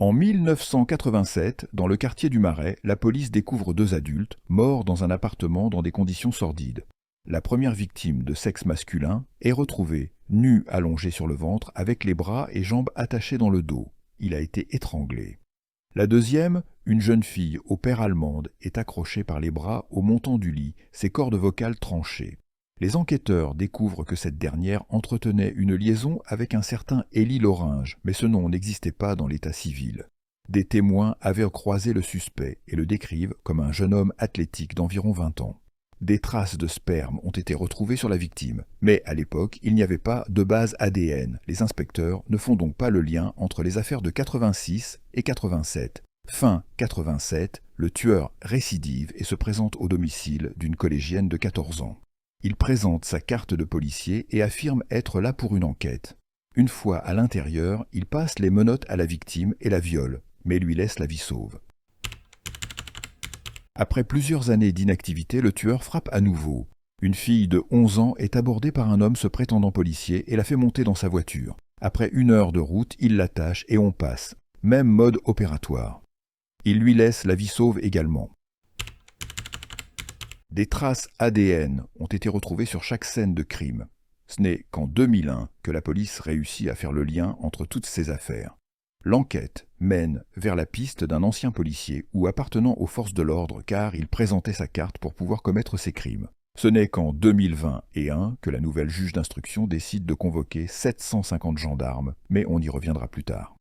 En 1987, dans le quartier du Marais, la police découvre deux adultes, morts dans un appartement dans des conditions sordides. La première victime de sexe masculin est retrouvée, nu allongé sur le ventre, avec les bras et jambes attachés dans le dos. Il a été étranglé. La deuxième, une jeune fille au père allemande, est accrochée par les bras au montant du lit, ses cordes vocales tranchées. Les enquêteurs découvrent que cette dernière entretenait une liaison avec un certain Élie Loringe, mais ce nom n'existait pas dans l'état civil. Des témoins avaient croisé le suspect et le décrivent comme un jeune homme athlétique d'environ 20 ans. Des traces de sperme ont été retrouvées sur la victime, mais à l'époque, il n'y avait pas de base ADN. Les inspecteurs ne font donc pas le lien entre les affaires de 86 et 87. Fin 87, le tueur récidive et se présente au domicile d'une collégienne de 14 ans. Il présente sa carte de policier et affirme être là pour une enquête. Une fois à l'intérieur, il passe les menottes à la victime et la viole, mais lui laisse la vie sauve. Après plusieurs années d'inactivité, le tueur frappe à nouveau. Une fille de 11 ans est abordée par un homme se prétendant policier et la fait monter dans sa voiture. Après 1 heure de route, il l'attache et on passe. Même mode opératoire. Il lui laisse la vie sauve également. Des traces ADN ont été retrouvées sur chaque scène de crime. Ce n'est qu'en 2001 que la police réussit à faire le lien entre toutes ces affaires. L'enquête mène vers la piste d'un ancien policier ou appartenant aux forces de l'ordre car il présentait sa carte pour pouvoir commettre ses crimes. Ce n'est qu'en 2021 que la nouvelle juge d'instruction décide de convoquer 750 gendarmes, mais on y reviendra plus tard.